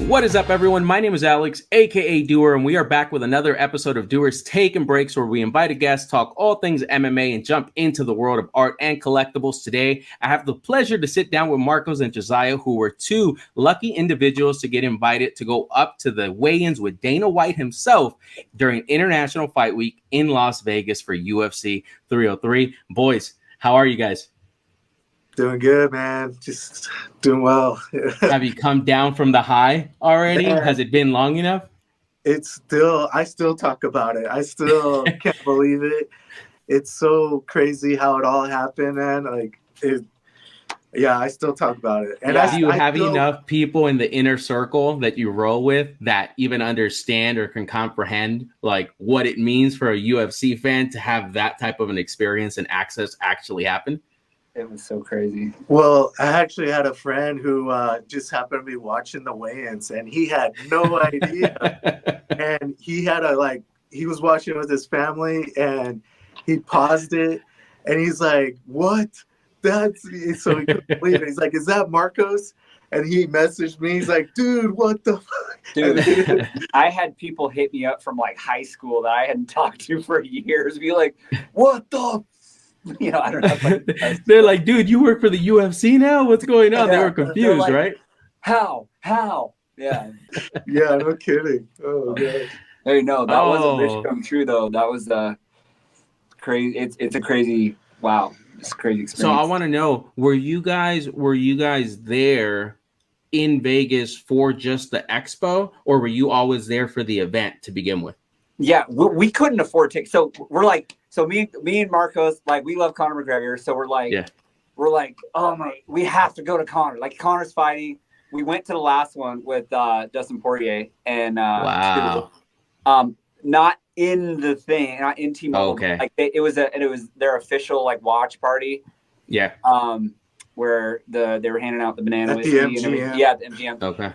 What is up, everyone? My name is Alex, aka Doer, and we are back with another episode of Doers Take Breaks, where we invite a guest, talk all things MMA, and jump into the world of art and collectibles. Today, I have the pleasure to sit down with Marcos and Josiah, who were two lucky individuals to get invited to go up to the weigh-ins with Dana White himself during International Fight Week in Las Vegas for UFC 303. Boys, how are you guys? Doing good, man. Just doing well. Have you come down from the high already? Man, Has it been long enough? I still talk about it. I still can't believe it. It's so crazy how it all happened, man. I still talk about it. And do you have enough people in the inner circle that you roll with that even understand or can comprehend like what it means for a UFC fan to have that type of an experience and access actually happen? It was so crazy. Well, I actually had a friend who just happened to be watching the weigh-ins, and he had no idea. And he was watching with his family, and he paused it, and he's like, "What? So he couldn't believe it. He's like, "Is that Marcos?" And he messaged me. He's like, "Dude, what the fuck?" Dude, I had people hit me up from like high school that I hadn't talked to for years, be like, "What the?" I don't know. They're like, "Dude, you work for the UFC now? What's going on?" They were confused, like, right? How? Yeah. Yeah, no kidding. Oh, God. Hey, no, that wasn't wish come true, though. That was crazy. It's a crazy, wow. It's a crazy experience. So I want to know, were you guys there in Vegas for just the expo, or were you always there for the event to begin with? Yeah, we couldn't afford tickets. So we're like, me and Marcos, like, we love Conor McGregor. So we're like, oh my, we have to go to Conor. Like, Conor's fighting. We went to the last one with Dustin Poirier, and wow, not in the thing, not in T-Mobile. Okay. Like it was their official like watch party. Yeah. Where they were handing out the banana whiskey and everything. Yeah, the MGM. Okay.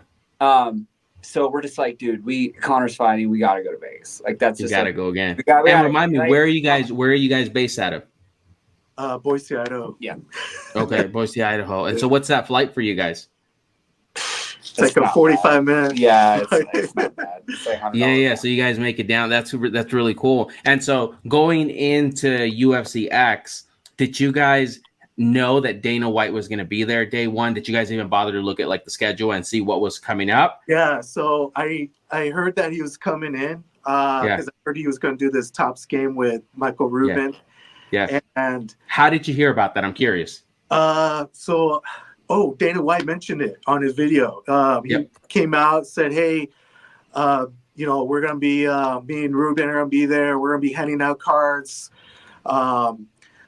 So we're just like, dude, Conor's fighting. We got to go to Vegas. Like that's just. You got to go again. And remind me, where are you guys based out of? Boise, Idaho. Yeah. Okay, Boise, Idaho. And so, what's that flight for you guys? It's like a 45 minutes. Yeah, it's not bad. It's like yeah. So you guys make it down. That's really cool. And so going into UFCX, did you guys know that Dana White was going to be there day one? Did you guys even bother to look at like the schedule and see what was coming up? Yeah. So I heard that he was coming in because I heard he was going to do this Tops game with Michael Rubin. Yeah. And how did you hear about that? I'm curious. Dana White mentioned it on his video. He came out, said, "Hey, we're going to be, me and Ruben are going to be there. We're going to be handing out cards."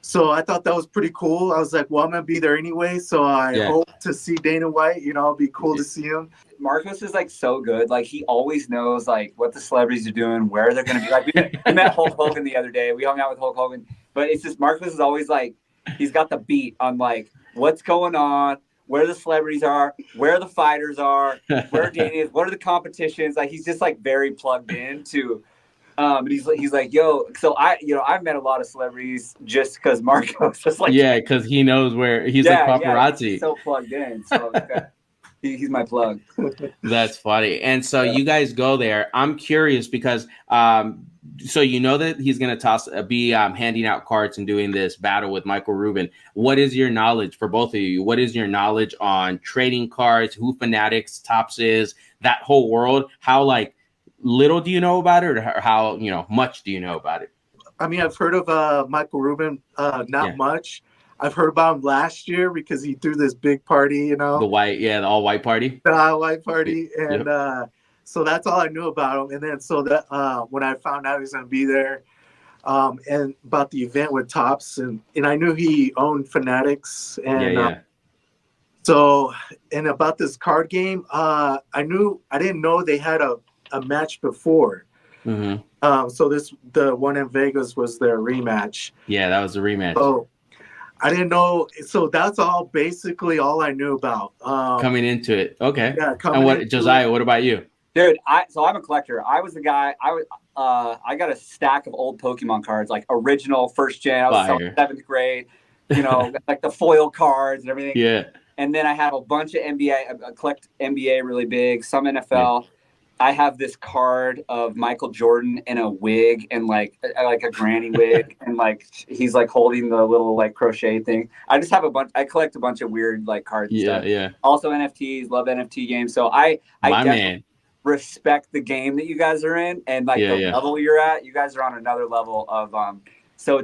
So I thought that was pretty cool. I was like, well, I'm going to be there anyway. So I hope to see Dana White. It'll be cool to see him. Marcos is like so good. Like he always knows like what the celebrities are doing, where they're going to be. Like we met Hulk Hogan the other day. We hung out with Hulk Hogan. But it's just Marcos is always like, he's got the beat on like what's going on, where the celebrities are, where the fighters are, where Dana is, what are the competitions. Like he's just like very plugged in to. And he's like, yo. So I've met a lot of celebrities just because Marcos just like because he knows where he's like paparazzi. He's so plugged in. So he's my plug. That's funny. And so you guys go there. I'm curious because so you know that he's going to be handing out cards and doing this battle with Michael Rubin. What is your knowledge for both of you? What is your knowledge on trading cards, who Fanatics, Tops is, that whole world? How like little do you know about it, or how much do you know about it? I mean, I've heard of Michael Rubin, not much. I've heard about him last year because he threw this big party, the all white party. The all white party, and so that's all I knew about him. And then so that when I found out he was going to be there, and about the event with Tops, and I knew he owned Fanatics, and so and about this card game, I didn't know they had a match before. Mm-hmm. So the one in Vegas was their rematch. Yeah, that was the rematch. So I didn't know. So that's basically all I knew about coming into it. Okay. Yeah. And Josiah? What about you? Dude, so I'm a collector. I was the guy. I got a stack of old Pokemon cards, like original first gen. I was in 7th grade. Like the foil cards and everything. Yeah. And then I have a bunch of NBA. I collect NBA really big, some NFL. I have this card of Michael Jordan in a wig and like a granny wig, and like he's like holding the little like crochet thing. I just have a bunch. I collect a bunch of weird like cards and stuff. Yeah. Also NFTs, love NFT games. So I My definitely man. respect the game that you guys are in, and like the level you're at. You guys are on another level of So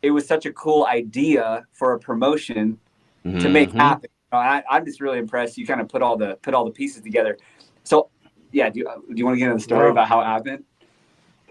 it was such a cool idea for a promotion to make happen. I'm just really impressed. You kind of put all the pieces together. So. Yeah, do you want to get into the story about how it happened?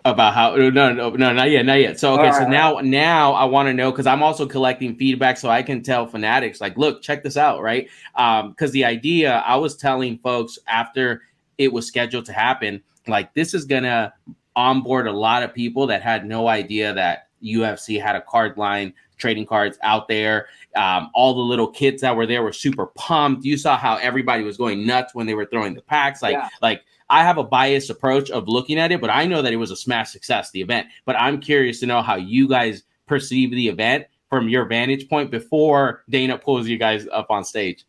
About how no, not yet. So okay, so now I want to know, because I'm also collecting feedback so I can tell fanatics like, look, check this out, right? Because the idea, I was telling folks after it was scheduled to happen, like this is gonna onboard a lot of people that had no idea that UFC had a card line, trading cards out there. All the little kids that were there were super pumped. You saw how everybody was going nuts when they were throwing the packs. Like I have a biased approach of looking at it, but I know that it was a smash success, the event. But I'm curious to know how you guys perceive the event from your vantage point before Dana pulls you guys up on stage.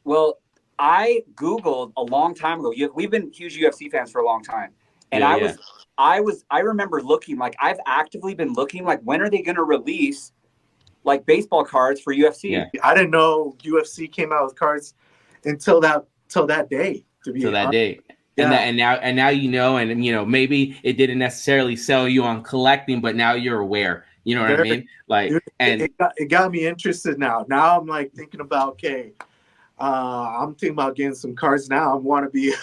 Well, I Googled a long time ago. We've been huge UFC fans for a long time. And I remember looking, like I've actively been looking, like when are they going to release like baseball cards for UFC? Yeah. I didn't know UFC came out with cards until that day. That day. Yeah. And now you know, and you know, maybe it didn't necessarily sell you on collecting, but now you're aware. You know what I mean? Like, dude, and it got me interested now. Now I'm like thinking about, okay, I'm thinking about getting some cards now. I want to be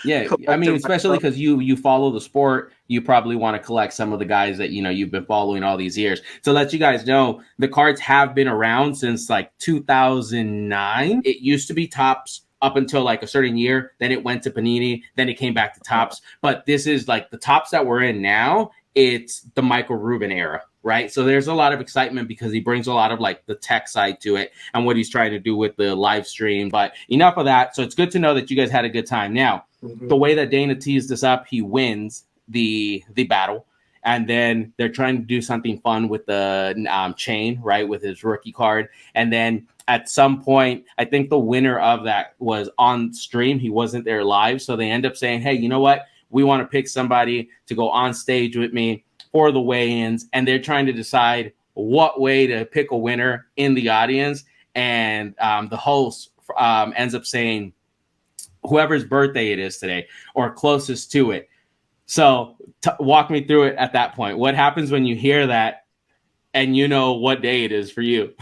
yeah. I mean, especially because you follow the sport, you probably want to collect some of the guys that you know you've been following all these years. To let you guys know, the cards have been around since like 2009. It used to be Topps up until like a certain year. Then it went to Panini. Then it came back to Topps. But this is like the Topps that we're in now. It's the Michael Rubin era, right? So there's a lot of excitement because he brings a lot of like the tech side to it and what he's trying to do with the live stream. But enough of that. So it's good to know that you guys had a good time. Now, the way that Dana teased this up, he wins the battle. And then they're trying to do something fun with the chain, right, with his rookie card. And then at some point, I think the winner of that was on stream. He wasn't there live. So they end up saying, hey, you know what? We want to pick somebody to go on stage with me for the weigh-ins. And they're trying to decide what way to pick a winner in the audience. And the host ends up saying whoever's birthday it is today or closest to it. So walk me through it at that point. What happens when you hear that and you know what day it is for you?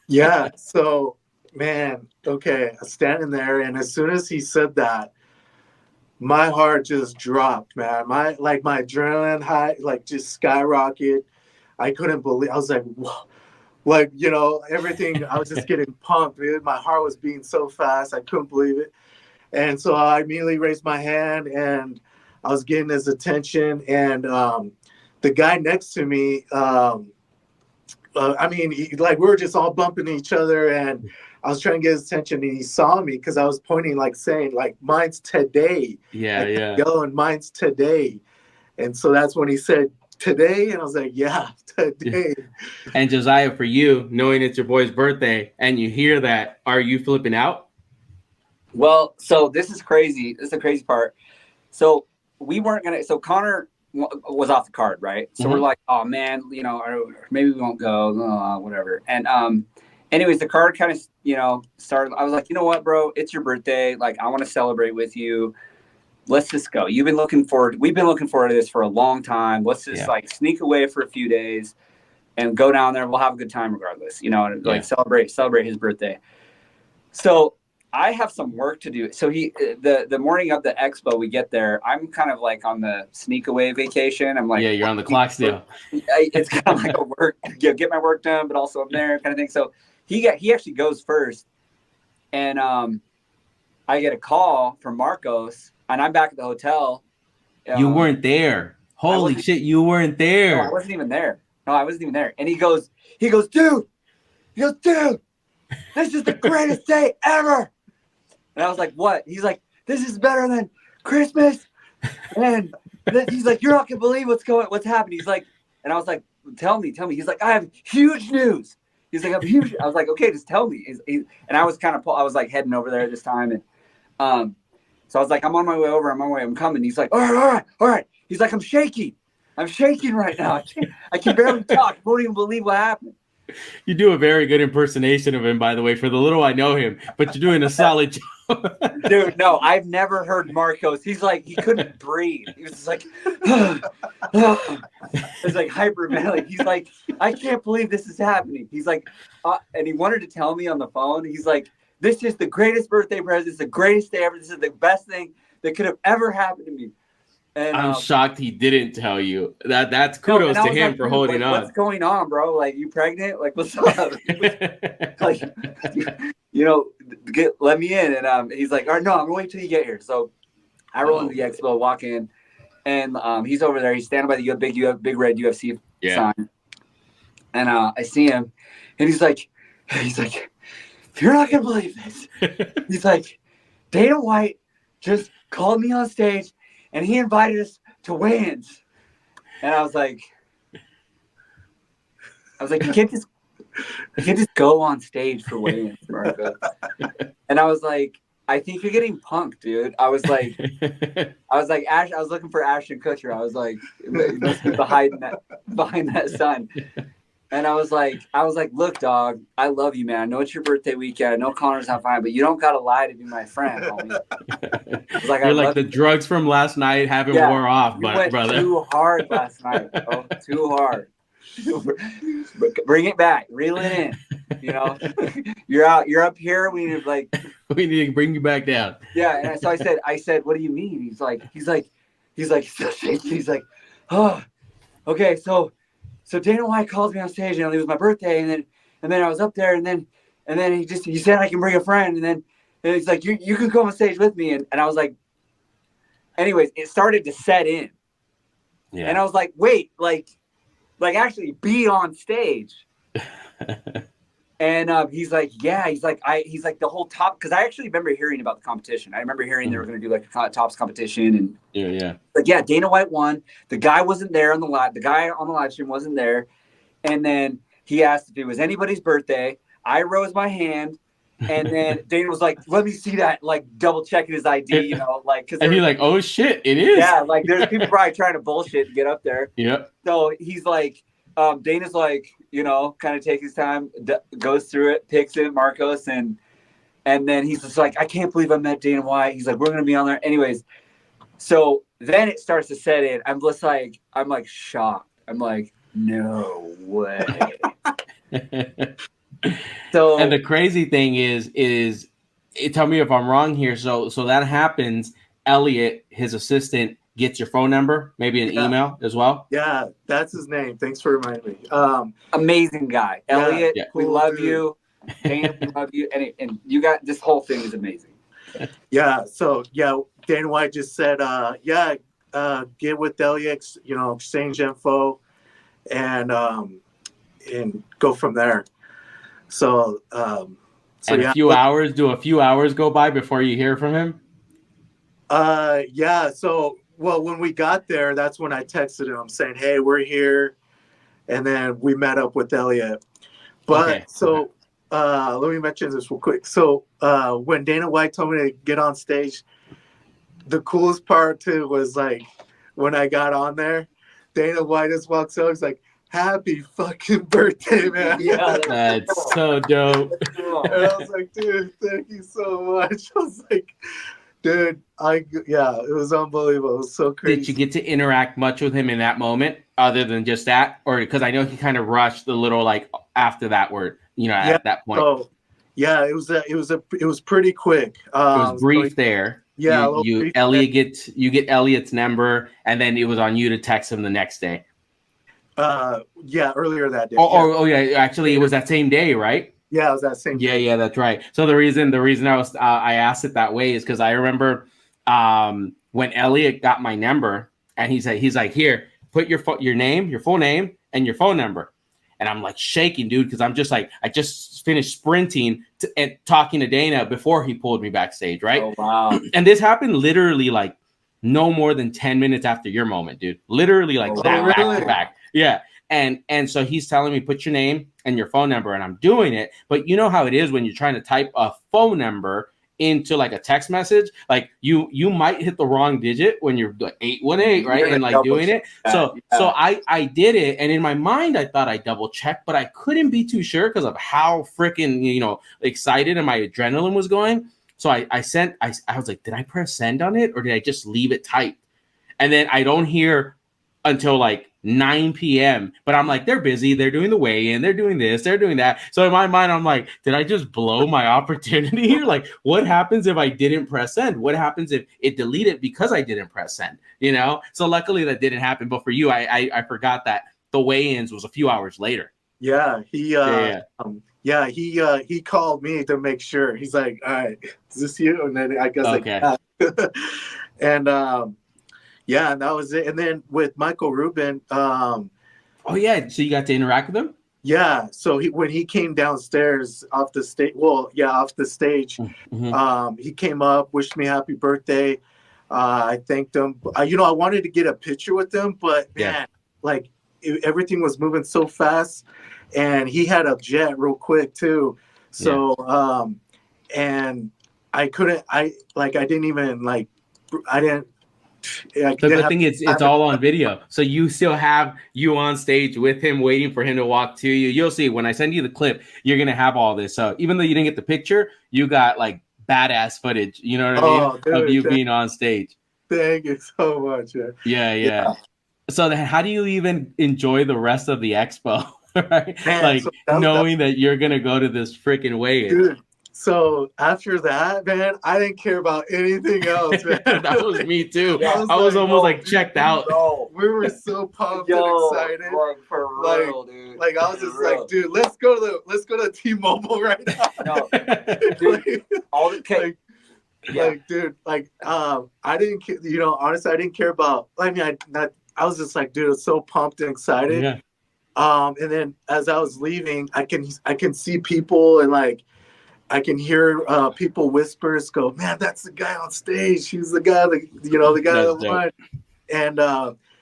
Yeah. So, man, okay, I'm standing there, and as soon as he said that, my heart just dropped, man. My adrenaline high, like just skyrocketed. I couldn't believe. I was like, whoa. Like, you know, everything. I was just getting pumped, dude. My heart was beating so fast. I couldn't believe it. And so I immediately raised my hand, and I was getting his attention. And the guy next to me, I mean, we were just all bumping each other, and I was trying to get his attention, and he saw me because I was pointing, like saying, like, mine's today. Yeah. Yelling, mine's today. And so that's when he said today, and I was like, yeah, today. And Josiah, for you, knowing it's your boy's birthday and you hear that, are you flipping out? Well, so this is crazy. This is the crazy part. So we weren't going to, so Connor was off the card, right? So we're like, oh man, you know, or maybe we won't go, whatever. And anyways, the card kind of, you know, started. I was like, you know what, bro, it's your birthday. Like, I want to celebrate with you. Let's just go. We've been looking forward to this for a long time. Let's just like sneak away for a few days and go down there. We'll have a good time regardless, you know, and like celebrate his birthday. So I have some work to do. So the morning of the expo, we get there. I'm kind of like on the sneak away vacation. I'm like, yeah, you're on the clock still. It's kind of like a work, you know, get my work done, but also I'm there kind of thing. So he actually goes first, and I get a call from Marcos, and I'm back at the hotel. You weren't there. Holy shit, you weren't there. No, I wasn't even there. And he goes, dude. He goes, dude, this is the greatest day ever. And I was like, what? He's like, this is better than Christmas. And he's like, you're not going to believe what's happening. He's like, and I was like, tell me. He's like, I have huge news. He's like, I'm huge. I was like, okay, just tell me. And I was I was like heading over there at this time. And so I was like, I'm on my way over. I'm coming. He's like, all right. He's like, I'm shaking right now. I can barely talk. I won't even believe what happened. You do a very good impersonation of him, by the way, for the little I know him, but you're doing a solid job. Dude, no, I've never heard Marcos. He's like, he couldn't breathe. He was just like, it's like hyperventilating. He's like, I can't believe this is happening. He's like, and he wanted to tell me on the phone. He's like, this is the greatest birthday present. It's the greatest day ever. This is the best thing that could have ever happened to me. And I'm shocked he didn't tell you. That's kudos to him for holding on. What's going on, bro? Like, you pregnant? Like, what's up? Like, let me in. And he's like, all right, no, I'm gonna wait till you get here. So I roll into the expo, walk in, and he's over there. He's standing by the big red UFC sign. And I see him, and he's like, you're not gonna believe this. He's like, Dana White just called me on stage. And he invited us to weigh-ins. And I was like, you can't just go on stage for weigh-ins, Marco. And I was like, I think you're getting punked, dude. I was like, Ash. I was looking for Ashton Kutcher. I was like, behind that sign. And I was like, look, dog, I love you, man. I know it's your birthday weekend. I know Connor's not fine, but you don't gotta lie to be my friend, homie. Like, you're like the drugs from last night haven't wore off, but brother. Too hard last night, bro. Too hard. Bring it back. Reel it in. You know, you're up here. We need to bring you back down. Yeah. And so I said, what do you mean? He's like, still shaking. He's like, oh, okay. So Dana White calls me on stage, and it was my birthday, and then I was up there, and then he said I can bring a friend, and he's like, you can come on stage with me, and I was like, anyways, it started to set in, and I was like, wait, like actually be on stage, and he's like, yeah, he's like the whole top, because I actually remember hearing about the competition. I remember hearing they were going to do like a tops competition, and like, yeah, Dana White won. The guy wasn't there on the live. The guy on the live stream wasn't there, and then he asked if it was anybody's birthday. I rose my hand, and then Dana was like, "Let me see that," like double checking his ID, you know, like because he's like, "Oh shit, it is." Yeah, like there's people probably trying to bullshit and get up there. Yep. So he's like, Dana's like, you know, kind of takes his time, goes through it, picks it, Marcos, and then he's just like, I can't believe I met Dana White. He's like, we're gonna be on there, anyways. So then it starts to set in. I'm like shocked. I'm like, no way. So, and the crazy thing is tell me if I'm wrong here. So that happens. Elliot, his assistant, gets your phone number, maybe an email as well. Yeah, that's his name. Thanks for reminding me. Amazing guy, Elliot. Yeah. We love you. Dana, we love you, and you got this whole thing is amazing. Yeah. So Dana White just said, get with Elliot, you know, exchange info, and go from there. So, a few hours go by before you hear from him? So, when we got there, that's when I texted him saying, hey, we're here. And then we met up with Elliot. But let me mention this real quick. So, when Dana White told me to get on stage, the coolest part too was like, when I got on there, Dana White just walks up. He's like, happy fucking birthday, man. Yeah, that's so dope. And I was like, dude, thank you so much. I was like, dude, it was unbelievable. It was so crazy. Did you get to interact much with him in that moment other than just that? Or because I know he kind of rushed a little like after that word, you know, at that point. So, it was pretty quick. It was brief there. Yeah. You get Elliot's number, and then it was on you to text him the next day. Earlier that day. Actually, it was that same day, right? Yeah, it was that same day. Yeah, that's right. So the reason I asked it that way is because I remember when Elliot got my number, and he's like, here, put your name, your full name, and your phone number. And I'm like shaking, dude, because I'm just like, I just finished sprinting and talking to Dana before he pulled me backstage, right? Oh, wow. And this happened literally like no more than 10 minutes after your moment, dude. Literally like back to back. Yeah. And so he's telling me, put your name and your phone number, and I'm doing it. But you know how it is when you're trying to type a phone number into like a text message, like you might hit the wrong digit when you're like 818, right? And like doing it. So I did it, and in my mind I thought I double checked, but I couldn't be too sure because of how freaking excited and my adrenaline was going. So I was like, did I press send on it or did I just leave it typed? And then I don't hear until like 9 p.m. But I'm like, they're busy. They're doing the weigh-in. They're doing this. They're doing that. So in my mind, I'm like, did I just blow my opportunity here? Like, what happens if I didn't press send? What happens if it deleted because I didn't press send? So luckily that didn't happen. But for you, I forgot that the weigh-ins was a few hours later. Yeah, he called me to make sure. He's like, all right, is this you? And then I guess okay. And yeah, and that was it. And then with Michael Rubin, oh yeah, so you got to interact with him? Yeah, so when he came downstairs off the stage, Mm-hmm. He came up, wished me happy birthday. I thanked him. I wanted to get a picture with him, but man, like everything was moving so fast, and he had a jet real quick too. So and I couldn't. The thing is, it's all on video. So you still have you on stage with him waiting for him to walk to you. You'll see when I send you the clip, you're going to have all this. So even though you didn't get the picture, you got like badass footage, you know what I mean? Dude, of you being on stage. Thank you so much. Yeah. So then how do you even enjoy the rest of the expo? Right? Man, like so knowing that you're going to go to this freaking weigh-in. Dude. So after that, man, I didn't care about anything else, man. That was me too. I was almost like checked out. We were so pumped and excited. Like for real, dude. Like I was just like, dude, let's go to T-Mobile right now. Dude, dude, I didn't, honestly, I didn't care about. I mean, I was just like, dude, I was so pumped and excited. Yeah. And then as I was leaving, I can see people and like. I can hear people whispers go, man, that's the guy on stage. He's the guy that, the guy that won. And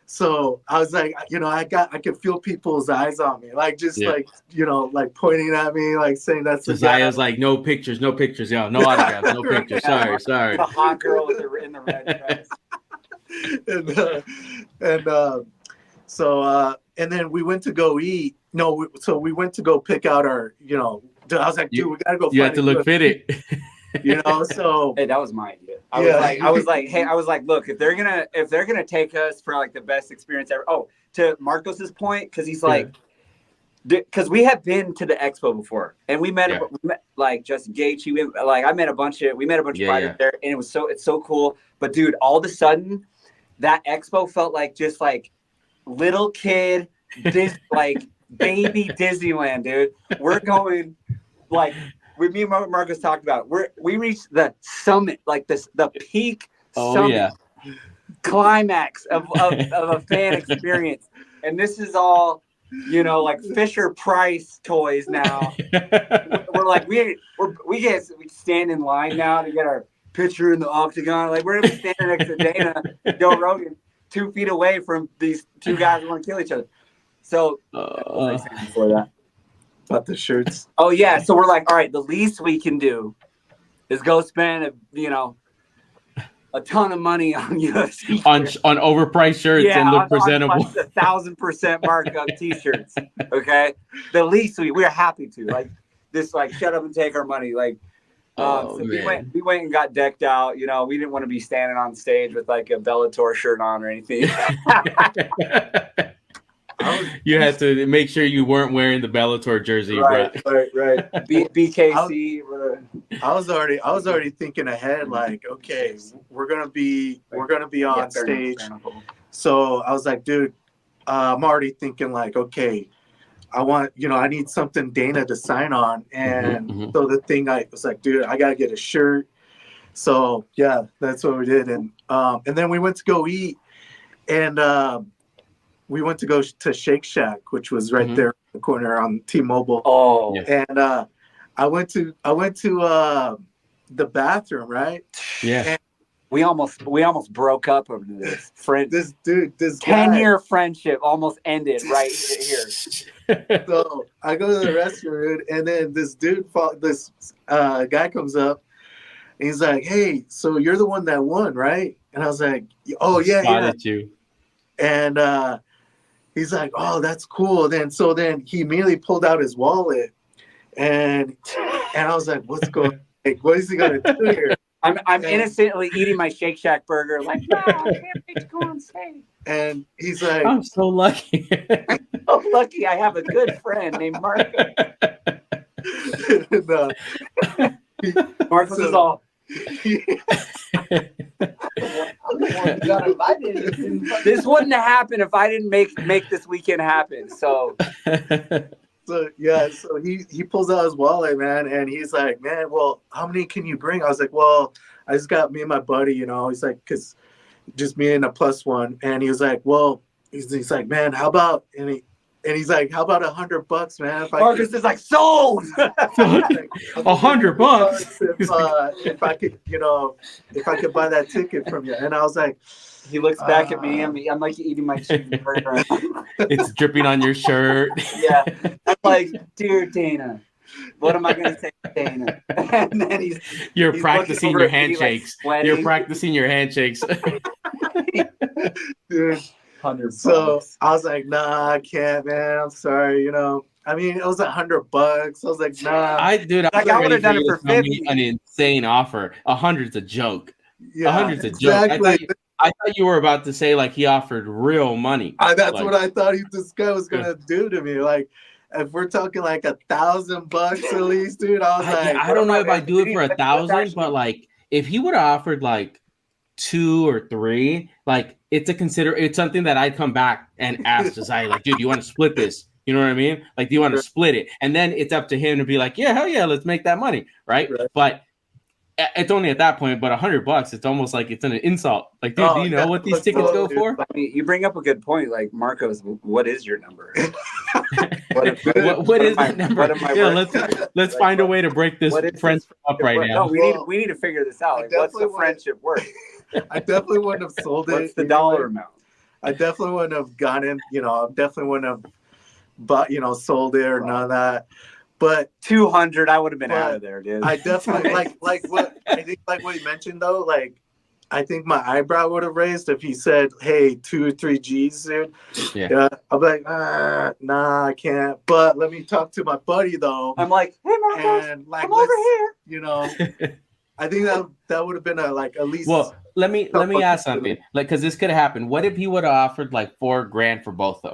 so I was like, I could feel people's eyes on me, like just like, like pointing at me, like saying that's the guy. Josiah's like, no pictures, yo, no autographs, no pictures. Sorry. The hot girl in the red dress. And then we went to go eat. So we went to go pick out our, I was like, dude, we gotta go. You have to look fitted. So hey, that was my idea. I was like, look, if they're gonna take us for like the best experience ever. Oh, to Marcos's point, because he's like, because we have been to the expo before, and we met like Justin Gaethje. I met a bunch of fighters there, and it's so cool. But dude, all of a sudden, that expo felt like just like little kid, like baby Disneyland, dude. We're going. Like with me and Marcos talked about, we reached the summit, like the peak summit climax of a fan experience, and this is all, like Fisher Price toys now. We're like we stand in line now to get our picture in the octagon. Like we're gonna be standing next to Dana, Joe Rogan, 2 feet away from these two guys who want to kill each other. So before that. About the shirts. Oh yeah, so we're like, all right, the least we can do is go spend a ton of money on UFC on overpriced shirts and look presentable. On 1,000% markup T-shirts. Okay, the least we're happy to shut up and take our money. We went and got decked out. We didn't want to be standing on stage with like a Bellator shirt on or anything. You had to make sure you weren't wearing the Bellator jersey, right. BKC. I was already thinking ahead, like, okay, we're gonna be on stage. So I was like, dude, I'm already thinking like, okay, I need something Dana to sign on, and so the thing I was like, dude, I gotta get a shirt. So yeah, that's what we did, and then we went to go eat, and. We went to go to Shake Shack, which was right there in the corner on T-Mobile. Oh, and I went to the bathroom, right? Yeah. And We almost broke up over this. This dude, this 10-year friendship almost ended right here. So I go to the restroom, and then this guy comes up, and he's like, "Hey, so you're the one that won, right?" And I was like, "Oh yeah, Spotted you. And he's like, "Oh, that's cool." Then he immediately pulled out his wallet, and I was like, "What's going? Like, what is he gonna do here?" I'm innocently eating my Shake Shack burger, like, no, I can't wait to go on stage. And he's like, I'm so lucky. I'm so lucky I have a good friend named Marcos. No. Marcos is all. This wouldn't have happened if I didn't make this weekend happen. So yeah, so he pulls out his wallet, man, and he's like, "Man, well, how many can you bring?" I was like, "Well, I just got me and my buddy, you know." He's like, "Cause just me and a plus one," and he was like, "Well," he's like, "Man, how about?" And he's like, "How about $100, man?" Marcus is like, "Sold." $100. If I could, if I could buy that ticket from you. And I was like, he looks back at me. I'm like eating my cheeseburger. It's dripping on your shirt. Yeah. I'm like, "Dear Dana, what am I going to say to Dana?" And then You're practicing your handshakes. Like, you're practicing your handshakes. Dude. $100. So I was like, "Nah, I can't, man. I'm sorry, I mean, it was $100. I was like, "Nah." I would have done it for 50. An insane offer. 100's a joke. Yeah, 100's a joke. exactly. I thought you were about to say like he offered real money. That's what I thought this guy was gonna do to me. Like, if we're talking like $1,000 at least, dude, I was like, I don't know if I do it for 1,000, but like if he would have offered like 2 or 3, like it's something that I'd come back and ask Josiah, like, "Dude, you want to split this?" You know what I mean? Like, do you want to split it? And then it's up to him to be like, "Yeah, hell yeah, let's make that money," right? But it's only at that point. But $100, it's almost like it's an insult. Like, dude, do you know what these tickets go for? I mean, you bring up a good point. Like, Marcos, what is your number? what is that number? Let's find a way to break this friendship up right now. No, we need to figure this out. Like, what's the friendship worth? I definitely wouldn't have sold it. What's the dollar amount? I definitely wouldn't have gotten, I definitely wouldn't have bought, sold it or none of that. But 200, I would have been out of there, dude. I definitely like what he mentioned though. Like, I think my eyebrow would have raised if he said, "Hey, 2 or 3 G's, dude." Yeah. I'm like, nah, I can't. But let me talk to my buddy though. I'm like, "Hey, Marcos, and like, I'm over here." I think that would have been at least. Well, let me ask something, like, because this could have happened. What if he would have offered like $4,000 for both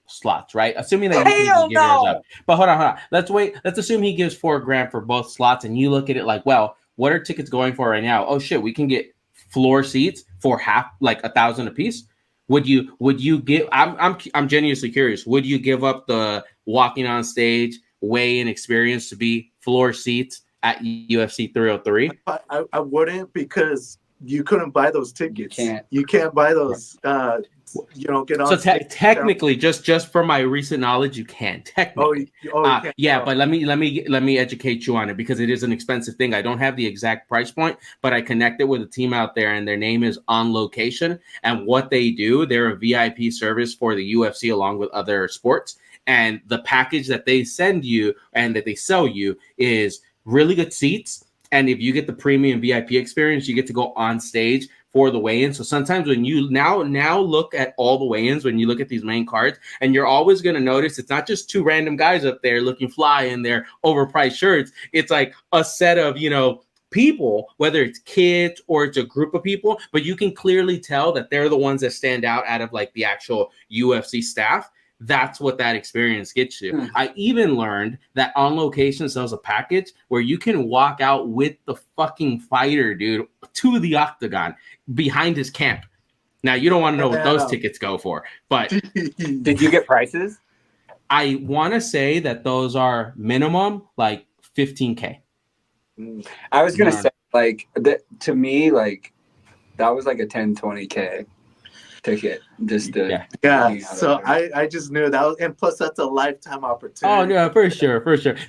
slots, right? Assuming that you can give yours up. But hold on. Let's wait. Let's assume he gives $4,000 for both slots, and you look at it like, well, what are tickets going for right now? Oh shit, we can get floor seats for half, like 1,000 a piece. Would you give? I'm genuinely curious. Would you give up the walking on stage weigh-in experience to be floor seats at UFC 303? I wouldn't, because you couldn't buy those tickets. You can't buy those. Get on. So technically, just from my recent knowledge, you can technically. Yeah, but let me educate you on it, because it is an expensive thing. I don't have the exact price point, but I connected with a team out there, and their name is On Location. And what they do, they're a VIP service for the UFC along with other sports. And the package that they send you and that they sell you is really good seats, and if you get the premium VIP experience, you get to go on stage for the weigh-in. So sometimes when you now look at all the weigh-ins, when you look at these main cards, and you're always going to notice it's not just 2 random guys up there looking fly in their overpriced shirts. It's like a set of people, whether it's kids or it's a group of people, but you can clearly tell that they're the ones that stand out of like the actual UFC staff. That's what that experience gets you. I even learned that On Location sells a package where you can walk out with the fucking fighter, dude, to the octagon behind his camp. Now, you don't want to know what those tickets go for, but did you get prices? I want to say that those are minimum like $15,000. I was gonna say, like, to me, like, that was like a 10-20K. ticket just to yeah. So I just knew that was, and plus that's a lifetime opportunity. Oh yeah, for sure.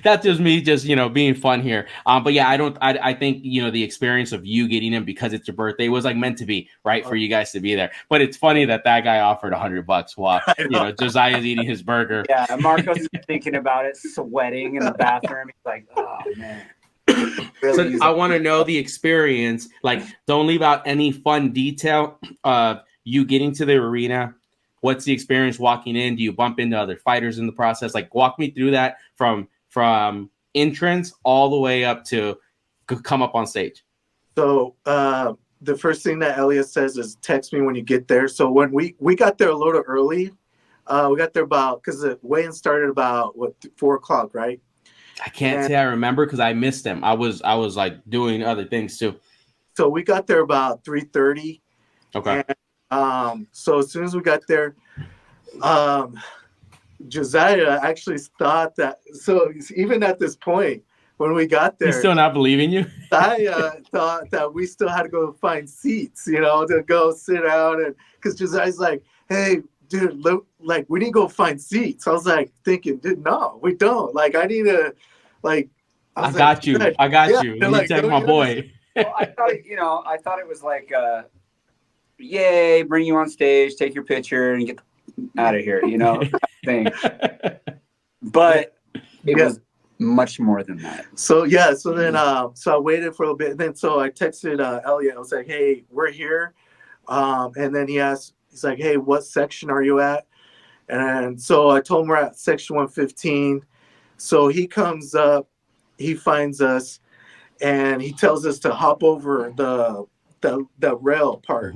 That's just me, just being fun here. But yeah, I think the experience of you getting him because it's your birthday was like meant to be, right, for you guys to be there. But it's funny that guy offered $100 while Josiah's eating his burger. Yeah, and Marcos is thinking about it, sweating in the bathroom. He's like, oh man. So I want to know the experience. Like, don't leave out any fun detail of you getting to the arena. What's the experience walking in? Do you bump into other fighters in the process? Like, walk me through that from entrance all the way up to come up on stage. So the first thing that Elliot says is text me when you get there. So when we got there a little early, we got there because the weigh-in started about 4 o'clock, right? I can't say I remember because I missed them. I was like doing other things too. So we got there about 3:30. Okay. And, so as soon as we got there, Josiah actually thought that. So even at this point, when we got there, he's still not believing you. I thought that we still had to go find seats, to go sit down, and because Josiah's like, "Hey, dude, look, like we need to go find seats." I was like thinking, dude, no, we don't. Like I need to, like. I got you. You like, take my boy. Well, I thought it was like, yay, bring you on stage, take your picture, and get out of here, thing. But it was much more than that. So then so I waited for a bit, and then so I texted Elliot. I was like, "Hey, we're here," and then he's like, "Hey, what section are you at?" And so I told him we're at section 115. So he comes up, he finds us, and he tells us to hop over the rail part.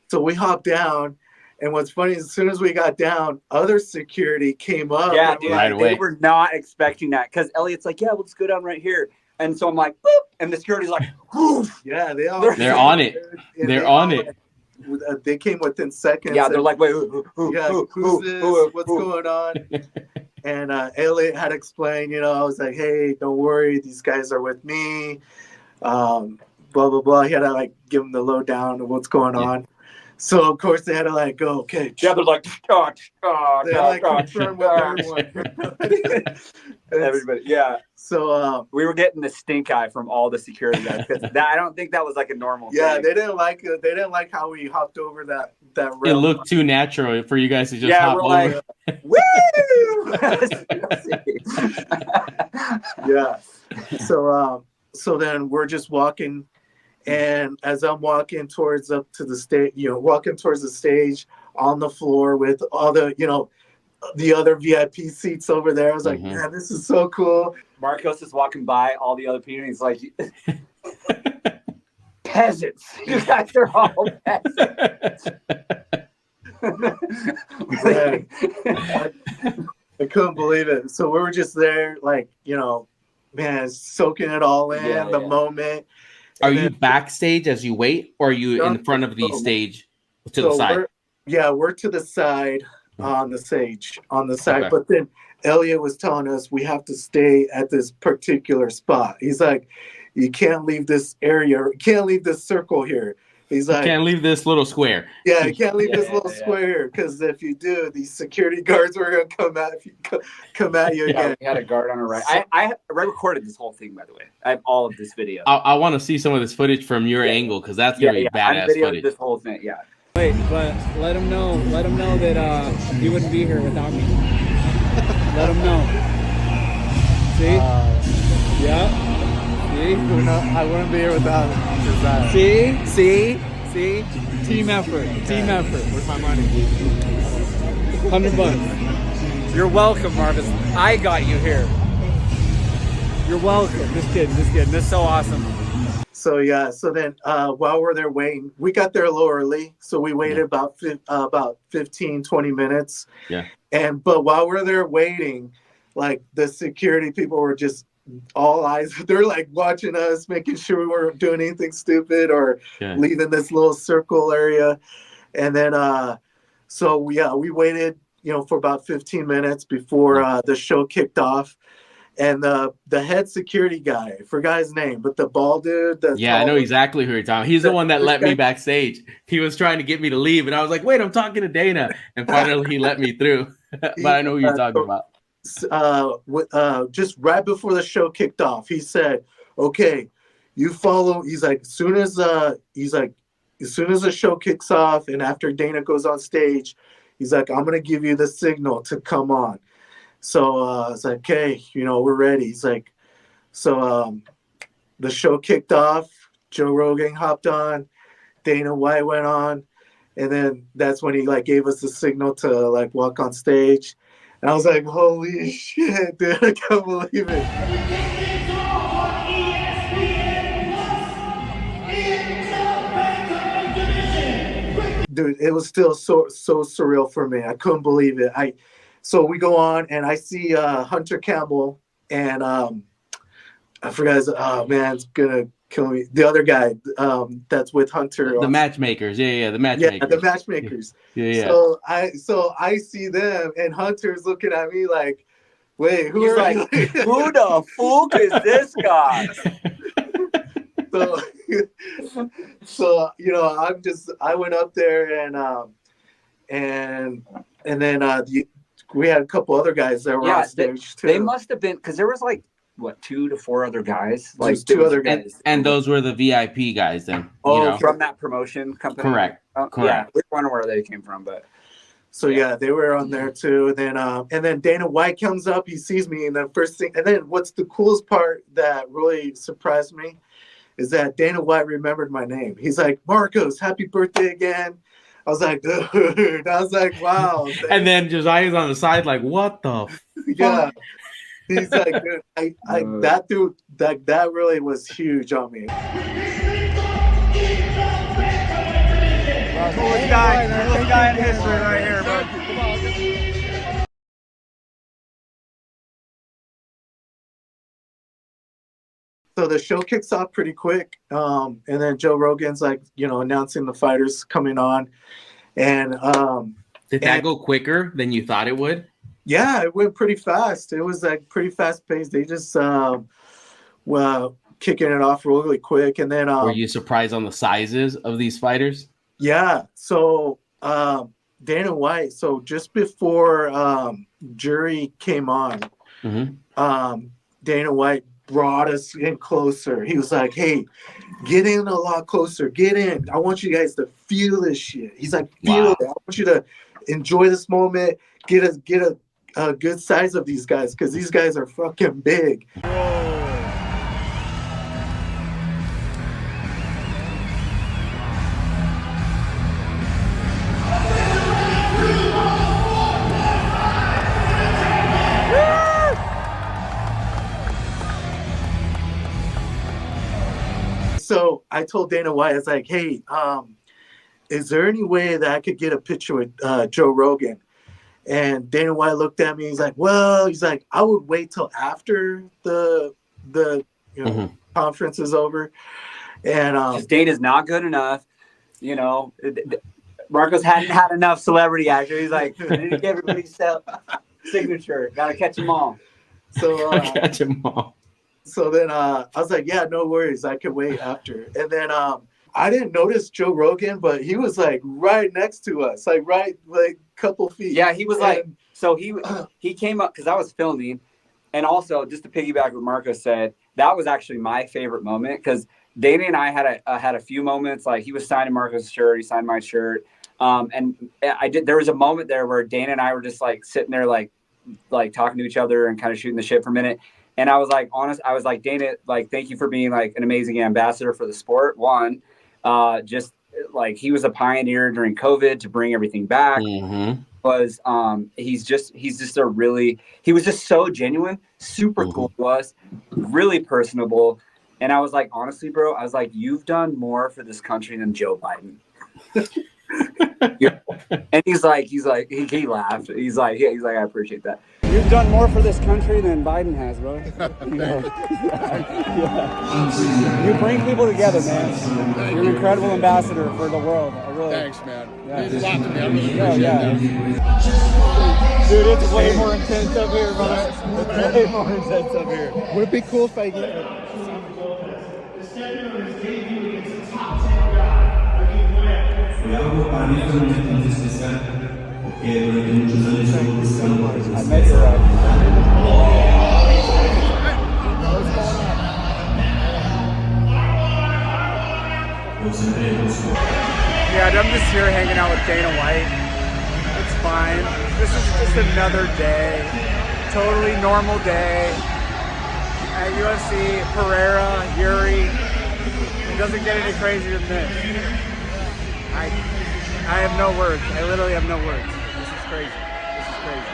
So we hopped down, and what's funny is as soon as we got down, other security came up. Yeah, dude, right away. They were not expecting that because Elliot's like, "Yeah, let's go down right here." And so I'm like, "Boop," and the security's like, "Woof." Yeah, they're on it. They're on it. They came within seconds. Yeah, they're like, "Wait, who's this? What's going on?" And Elliot had explained, I was like, "Hey, don't worry, these guys are with me." Blah blah blah. He had to like give them the lowdown of what's going on. So of course they had to like go, okay. Yeah, they're like, they like confirm with everyone. Everybody, yeah. So we were getting the stink eye from all the security guys because I don't think that was like a normal thing. They didn't like it. They didn't like how we hopped over that rail. It looked too natural for you guys to just hop over. Like, woo! Yeah. So then we're just walking. And as I'm walking towards up to the stage, walking towards the stage on the floor with all the, the other VIP seats over there, I was like, man, this is so cool. Marcos is walking by all the other people, and he's like, peasants. You guys are all peasants. I couldn't believe it. So we were just there, like, man, soaking it all in, the moment. Are you backstage as you wait, or are you in front of the stage to the side? We're to the side on the stage, Okay. But then Elliot was telling us we have to stay at this particular spot. He's like, you can't leave this area, you can't leave this circle here. He's like, you can't leave this little square. Yeah, you can't leave this little square here, because if you do, these security guards were going to come at you again. We had a guard on our right. I recorded this whole thing, by the way. I have all of this video. I want to see some of this footage from your angle, because that's going to be badass footage. This whole thing, Wait, but let him know that he wouldn't be here without me. Let him know. See? Yeah. See? I wouldn't be here without Josiah. See? Team effort. Where's my money? $100. You're welcome, Marcus. I got you here. You're welcome. Just kidding. This is so awesome. So then while we're there waiting, we got there a little early, so we waited about 15, 20 minutes. Yeah. But while we're there waiting, like the security people were just all eyes. They're like watching us, making sure we weren't doing anything stupid or leaving this little circle area. And then we waited, for about 15 minutes before the show kicked off. and the head security guy, forgot his name, but the bald dude. I know exactly who you're talking. He's the one that let me backstage. He was trying to get me to leave, and I was like, "Wait, I'm talking to Dana," and finally he let me through. But I know who you're talking about. Just right before the show kicked off, he said, "Okay, you follow." He's like, as soon as the show kicks off, and after Dana goes on stage, he's like, "I'm gonna give you the signal to come on." So it's like, okay, we're ready. He's like, so the show kicked off. Joe Rogan hopped on. Dana White went on. And then that's when he gave us the signal to walk on stage. And I was like, holy shit, dude, I can't believe it. Dude, it was still so surreal for me. I couldn't believe it. So we go on, and I see Hunter Campbell, and I forgot his. Oh man, it's gonna kill me. The other guy that's with Hunter. The matchmakers, the matchmakers. Yeah, the matchmakers. Yeah. So I see them, and Hunter's looking at me like, "Wait, who are like, who the fuck is this guy?" So I went up there, and then we had a couple other guys that were on stage too. They must have been, because there was 2 to 4 other guys. Two other guys. And those were the VIP guys then. From that promotion company. Correct. Yeah, we wonder where they came from, but. So they were on there too. And then Dana White comes up, he sees me, and then what's the coolest part that really surprised me is that Dana White remembered my name. He's like, "Marcos, happy birthday again." I was like, dude, I was like, wow. And then Josiah's on the side like, what the fuck? Yeah. He's like, dude, that dude, that really was huge on me. Coolest guy in history right here, bro. So the show kicks off pretty quick, and then Joe Rogan's announcing the fighters coming on, and did that go quicker than you thought it would? Yeah, it went pretty fast. It was pretty fast paced. They just kicking it off really quick, and then were you surprised on the sizes of these fighters? Yeah. So Dana White. So just before Jury came on, Dana White brought us in closer. He was like, "Hey, get in a lot closer. Get in. I want you guys to feel this shit." He's like, "Feel it. I want you to enjoy this moment. Get a good size of these guys, because these guys are fucking big." So I told Dana White, I was like, "Hey, is there any way that I could get a picture with Joe Rogan?" And Dana White looked at me. He's like, I would wait till after the conference is over. And Dana's not good enough. Marcos hadn't had enough celebrity actors. He's like, I need to get everybody's signature. Got to catch them all. So catch them all. So then I was like, "Yeah, no worries. I can wait after." And then I didn't notice Joe Rogan, but he was right next to us, right couple feet. Yeah, he was he came up because I was filming, and also just to piggyback what Marcos said, that was actually my favorite moment, because Dana and I had a few moments. He was signing Marcos' shirt, he signed my shirt, and there was a moment there where Dana and I were just sitting there talking to each other and kind of shooting the shit for a minute. And I was like, "Dana, thank you for being an amazing ambassador for the sport. One, just he was a pioneer during COVID to bring everything back. He's just he was just so genuine, super cool to us, really personable." And I was like, "Honestly, bro, I was like, you've done more for this country than Joe Biden." And he laughed. He's like, "I appreciate that." You've done more for this country than Biden has, bro. You bring people together, man. You're an incredible ambassador for the world. Thanks, man. Yeah. It means a lot to me. I really appreciate that. Dude, it's way more intense up here, brother. It's way more intense up here. Would it be cool if I get it? I met your Yeah, I'm just here hanging out with Dana White. It's fine. This is just another day. Totally normal day. At UFC, Pereira, Yuri. It doesn't get any crazier than this. I have no words. I literally have no words. This is crazy. This is crazy.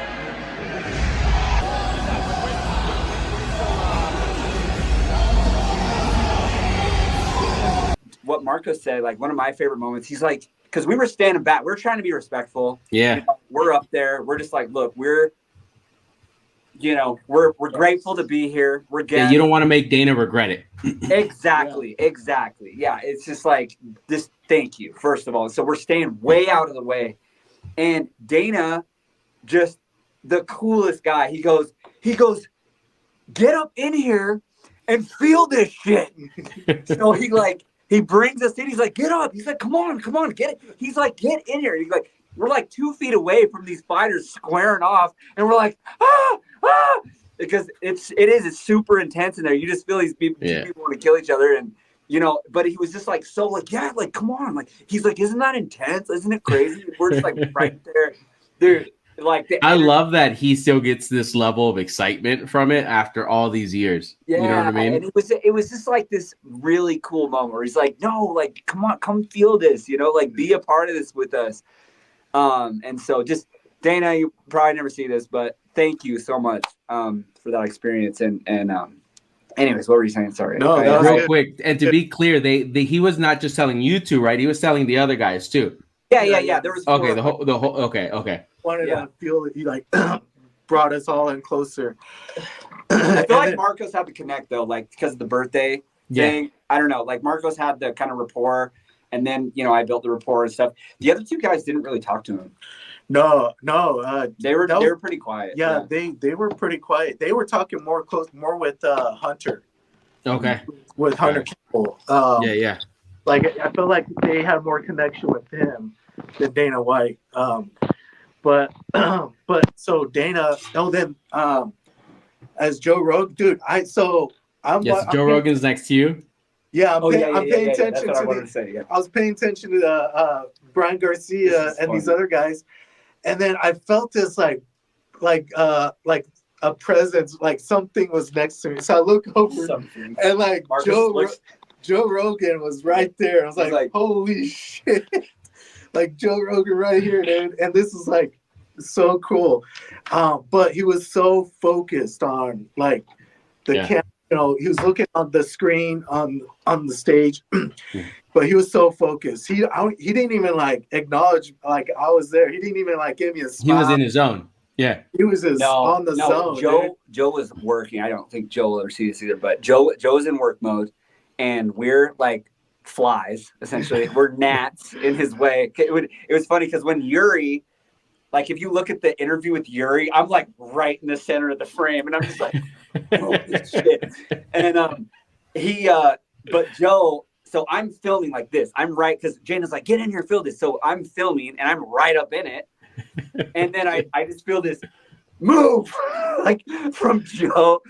What Marcos said, like one of my favorite moments, he's like, because we were standing back, we're trying to be respectful. Yeah. You know, we're up there. We're just like, look, we're grateful to be here. We're getting. Yeah, you don't want to make Dana regret it. Exactly. Yeah, it's just like this. Thank you, first of all. So we're staying way out of the way, and Dana, just the coolest guy. He goes, get up in here and feel this shit. So he brings us in. He's like, get up. He's like, come on, get it. He's like, get in here. He's like, we're like 2 feet away from these fighters squaring off, and we're like, because it's super intense in there. You just feel these people, two people want to kill each other, and but he was just like so like, yeah, like come on, like he's like, isn't that intense? Isn't it crazy? We're just like right there, dude. Like I love that he still gets this level of excitement from it after all these years. Yeah, you know what I mean? And it was just like this really cool moment where he's like, no, like come on, come feel this, like be a part of this with us. And so just Dana, you probably never see this, but thank you so much for that experience. And anyways, what were you saying? Sorry. No, real quick. And to be clear, he was not just telling you two, right? He was telling the other guys too. Yeah. There was okay. The whole. Okay. Wanted to feel that you like brought us all in closer. I feel like Marcos had to connect though, like because of the birthday thing. I don't know. Like Marcos had the kind of rapport, and then I built the rapport and stuff. The other two guys didn't really talk to him. No. They were pretty quiet. Yeah, they were pretty quiet. They were talking more with Hunter. Okay. With Hunter Campbell. Yeah. Like I feel like they had more connection with him than Dana White. But so Dana. Then as Joe Rogan, dude. Joe Rogan's next to you. Yeah, I'm paying attention That's what I wanted to say. Yeah. I was paying attention to Brian Garcia and these other guys, and then I felt this like a presence, like something was next to me. So I look over and like Joe Rogan was right there. I was like, holy shit. Like Joe Rogan right here, dude. And this is like so cool. But he was so focused on like the camera. He was looking on the screen on the stage, but he was so focused. He didn't even like acknowledge like I was there. He didn't even like give me a smile. He was in his zone. Yeah. He was on the zone. Joe was working. I don't think Joe will ever see this either, but Joe's in work mode, and we're like flies essentially. We're gnats in his way. It was funny because when Yuri, like if you look at the interview with Yuri, I'm like right in the center of the frame, and I'm just like, holy shit. And but Joe, so I'm filming like this. I'm right because Jana's like, get in here, film this. So I'm filming and I'm right up in it, and then I just feel this move like from Joe.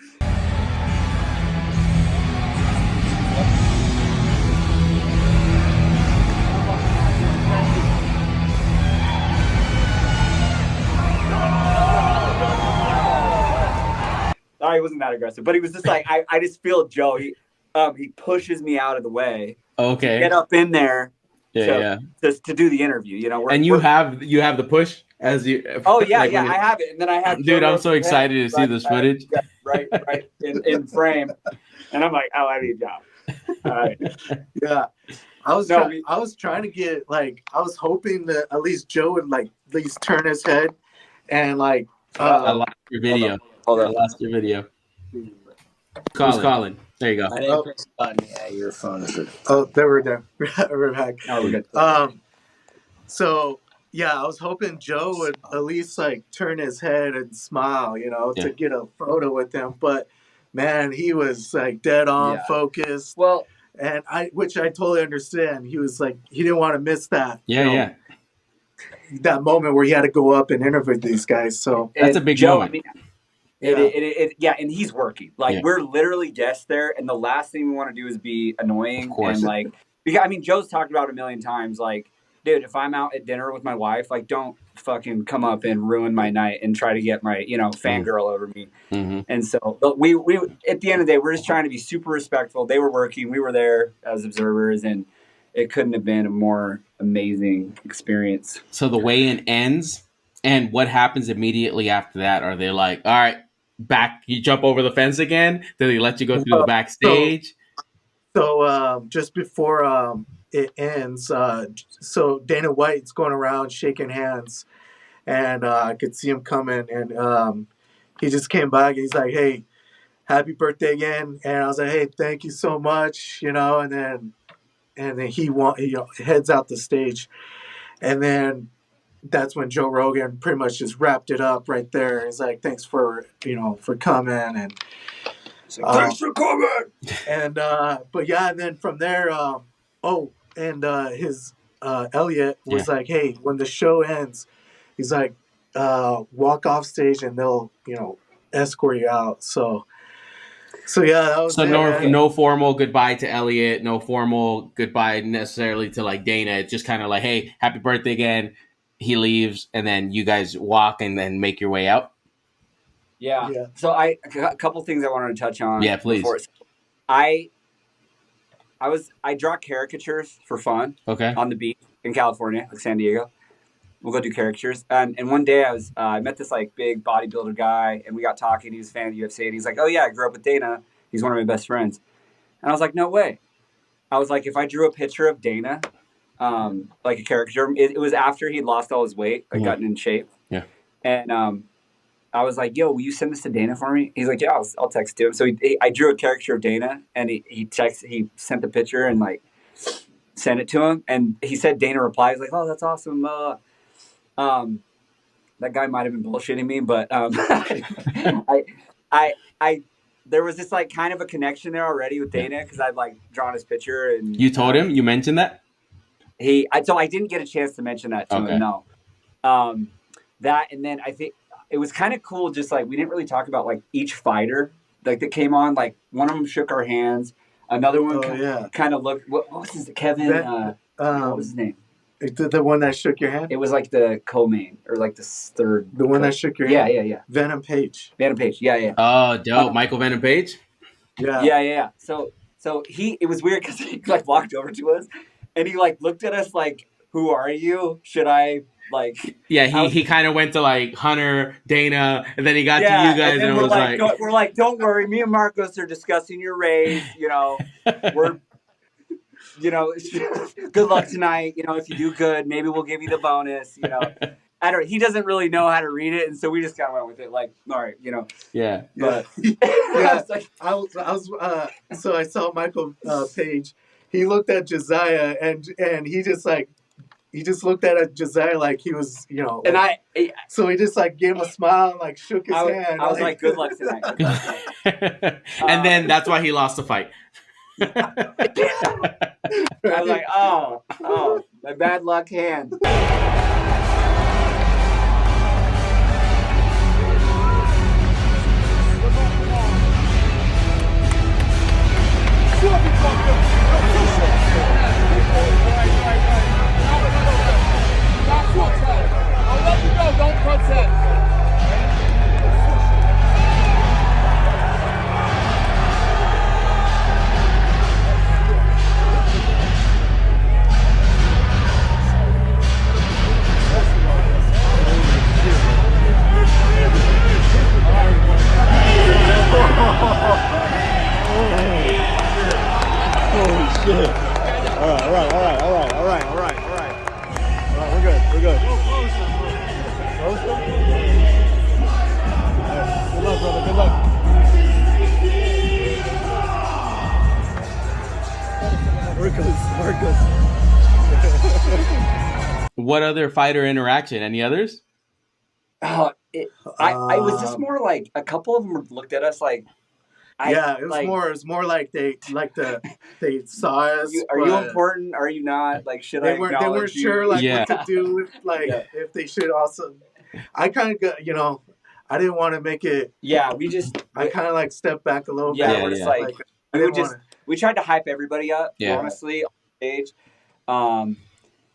He wasn't that aggressive, but he was just like, I just feel Joe. He pushes me out of the way. Okay. Get up in there. Yeah. Just to do the interview, And you have the push as you. Oh yeah, I have it, and then I have. Dude, I'm so excited to see this footage. Right in frame, and I'm like, oh, I need a job. All right. Yeah. I was trying to get like I was hoping that at least Joe would like at least turn his head and like. I lost your video. Hold on. I lost your video. Who's calling? There you go. I didn't press the button. Yeah, your phone is. Oh, there we're there. We're back. Oh, we're good. So Yeah, I was hoping Joe would at least like turn his head and smile, to get a photo with him. But man, he was like dead on focused. Well, and which I totally understand. He was like, he didn't want to miss that. That moment where he had to go up and interview these guys. So that's a big Joe, moment. I mean, and he's working. Like we're literally guests there, and the last thing we want to do is be annoying. Of course. And like, because, I mean, Joe's talked about it a million times. Like, dude, if I'm out at dinner with my wife, like, don't fucking come up and ruin my night and try to get my, fangirl over me. Mm-hmm. And so, but we at the end of the day, we're just trying to be super respectful. They were working, we were there as observers, and it couldn't have been a more amazing experience. So the weigh-in ends, and what happens immediately after that? Are they like, all right, back, you jump over the fence again? Do they let you go through the backstage? So just before it ends, so Dana White's going around shaking hands, and I could see him coming, and he just came back, and he's like, hey, happy birthday again. And I was like, hey, thank you so much, and then he heads out the stage, and then that's when Joe Rogan pretty much just wrapped it up right there. He's like, thanks for coming, and thanks for coming. And but yeah, and then from there, his Elliot was like, hey, when the show ends, he's like, walk off stage and they'll escort you out. So yeah, that was no formal goodbye to Elliot, no formal goodbye necessarily to like Dana. It's just kind of like, hey, happy birthday again. He leaves, and then you guys walk and then make your way out. Yeah. So a couple things I wanted to touch on. Yeah, please. I draw caricatures for fun. Okay. On the beach in California, like San Diego. We'll go do caricatures. And one day I met this like big bodybuilder guy, and we got talking. He was a fan of UFC, and he's like, oh yeah, I grew up with Dana. He's one of my best friends. And I was like, no way. I was like, if I drew a picture of Dana, like a caricature, it was after he'd lost all his weight, like gotten in shape. Yeah. And I was like, yo, will you send this to Dana for me? He's like, yeah, I'll text to him. So I drew a caricature of Dana, and he sent the picture and like sent it to him. And he said Dana replied, he's like, oh, that's awesome. That guy might have been bullshitting me, but I there was this like kind of a connection there already with Dana, because I'd like drawn his picture. And you told him? You mentioned that? So I didn't get a chance to mention that to him. No. That, and then I think it was kind of cool. Just like, we didn't really talk about like each fighter like that came on. Like one of them shook our hands. Another one kind of looked. What was his Kevin? What was his name? The one that shook your hand? It was like the co-main, or like the third. The one that shook your hand? Yeah. Venom Page. Yeah. Oh, dope. Michael Venom Page? Yeah. So it was weird because he like walked over to us, and he like looked at us like, who are you? Should I like? Yeah, he kind of went to like Hunter, Dana, and then he got to you guys, and we're was like, we're like, don't worry, me and Marcos are discussing your raise. We're. Good luck tonight. If you do good, maybe we'll give you the bonus. He doesn't really know how to read it, and so we just kind of went with it. Like, all right, Yeah. But so I saw Michael Page. He looked at Josiah, and he just looked at Josiah like he was, And so he just like gave him a smile, and, like shook his hand. I was like, good luck tonight. And then that's why he lost the fight. I was like, oh, my bad luck hand. I'll let you go, don't protest. Shit. All right. We're good. Closer? Good luck, brother. Good luck. Marcos. what other fighter interaction? Any others? I was just more like a couple of them looked at us like. It was more like they saw us. Are you important? Are you not? Like, should I acknowledge they weren't you? sure what to do with if they should also. I kind of got I didn't want to make it. Yeah, I kind of like stepped back a little bit. Yeah, we're just like we tried to hype everybody up, honestly, on stage,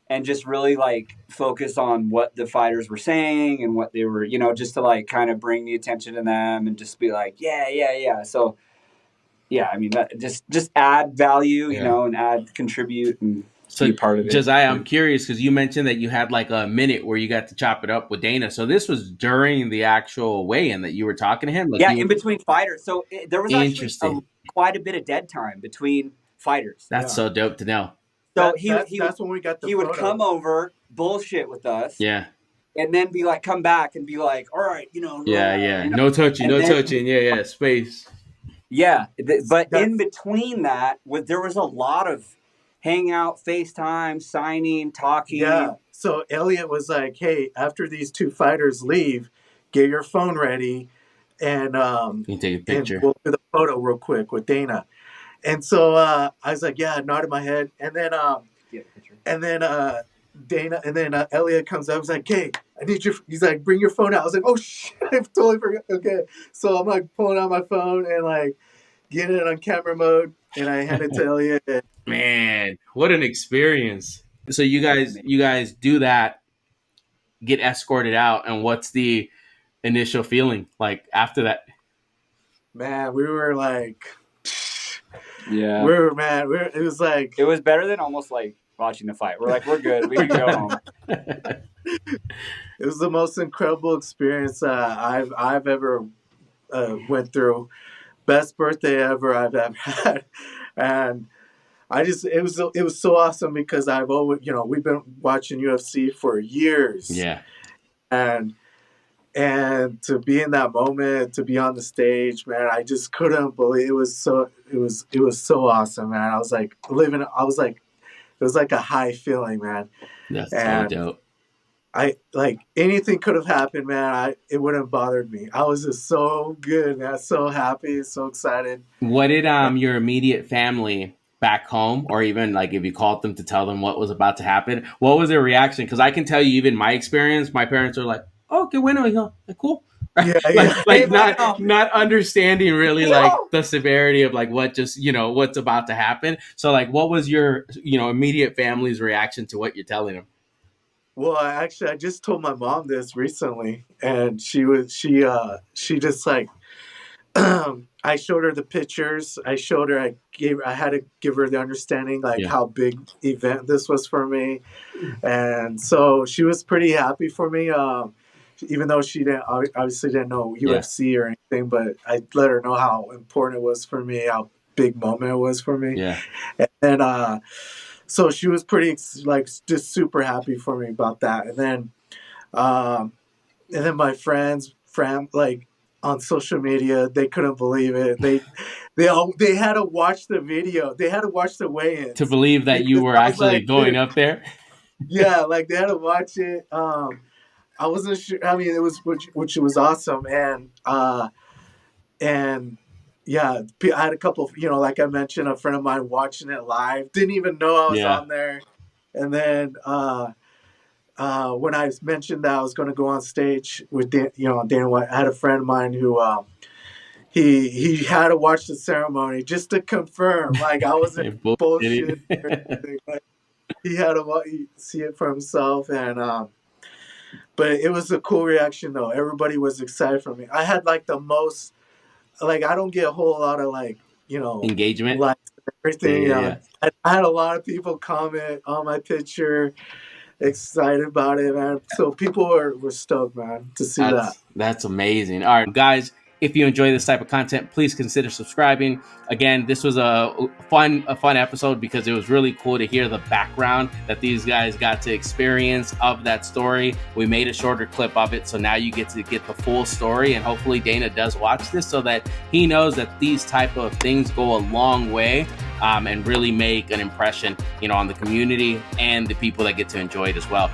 and just really like focus on what the fighters were saying and what they were, just to like kind of bring the attention to them and just be like, yeah. So, yeah, I mean, that just add value, and contribute and be part of it. Josiah, I'm curious because you mentioned that you had like a minute where you got to chop it up with Dana. So this was during the actual weigh-in that you were talking to him? Like in between fighters. So there was actually quite a bit of dead time between fighters. That's so dope to know. So that's when we got the He would come over, bullshit with us. Yeah. And then come back and be like, all right, Yeah. No touching, touching. Yeah. Space. Yeah. But in between that, there was a lot of hangout, FaceTime, signing, talking. Yeah. So Elliot was like, hey, after these two fighters leave, get your phone ready. And you take a picture. And we'll do the photo real quick with Dana. And so I was like, yeah, nodded my head. And then Dana, and then Elliot comes up. I was like, hey, I need your. He's like, bring your phone out. I was like, oh shit, I totally forgot. Okay, so I'm like pulling out my phone and like getting it on camera mode, and I hand it to Elliot. Man, what an experience! So you guys do that, get escorted out, and what's the initial feeling like after that? Man, we were like. Yeah. It was like. It was better than almost like watching the fight. We're like, we're good. We can go home. It was the most incredible experience I've ever went through. Best birthday ever I've ever had. And it was so awesome because I've always, we've been watching UFC for years. Yeah. And to be in that moment, to be on the stage, man, I just couldn't believe it was so awesome, man. I was like it was like a high feeling, man. That's so dope. I like anything could have happened, man. It wouldn't have bothered me. I was just so good, man. So happy, so excited. What did your immediate family back home, or even like if you called them to tell them what was about to happen, what was their reaction? Because I can tell you, even my experience, my parents are like, "Oh, qué bueno, hijo, cool." Not understanding really like the severity of like what just what's about to happen. So like, what was your immediate family's reaction to what you're telling them? Well, I just told my mom this recently, and she just like I showed her the pictures. I had to give her the understanding like how big event this was for me, and so she was pretty happy for me. Even though she obviously didn't know UFC or anything, but I let her know how important it was for me, how big moment it was for me. Yeah. And so she was pretty like just super happy for me about that. And then my friends like on social media, they couldn't believe it. They had to watch the video. They had to watch the weigh-in to believe that you were actually going up there. Yeah, like they had to watch it. I wasn't sure. I mean, it was which was awesome, and yeah, I had a couple of, like I mentioned, a friend of mine watching it live, didn't even know I was on there, and then when I mentioned that I was going to go on stage with Dana White, I had a friend of mine who he had to watch the ceremony just to confirm, like I wasn't bullshit. Like, he had to see it for himself, and. But it was a cool reaction, though. Everybody was excited for me. I had, like, the most, like, I don't get a whole lot of, like, engagement. Likes and everything. I had a lot of people comment on my picture, excited about it, man. So people were stoked, man, to see that. That's amazing. All right, guys. If you enjoy this type of content, please consider subscribing. Again, this was a fun episode because it was really cool to hear the background that these guys got to experience of that story. We made a shorter clip of it, so now you get to get the full story, and hopefully Dana does watch this so that he knows that these type of things go a long way and really make an impression, on the community and the people that get to enjoy it as well.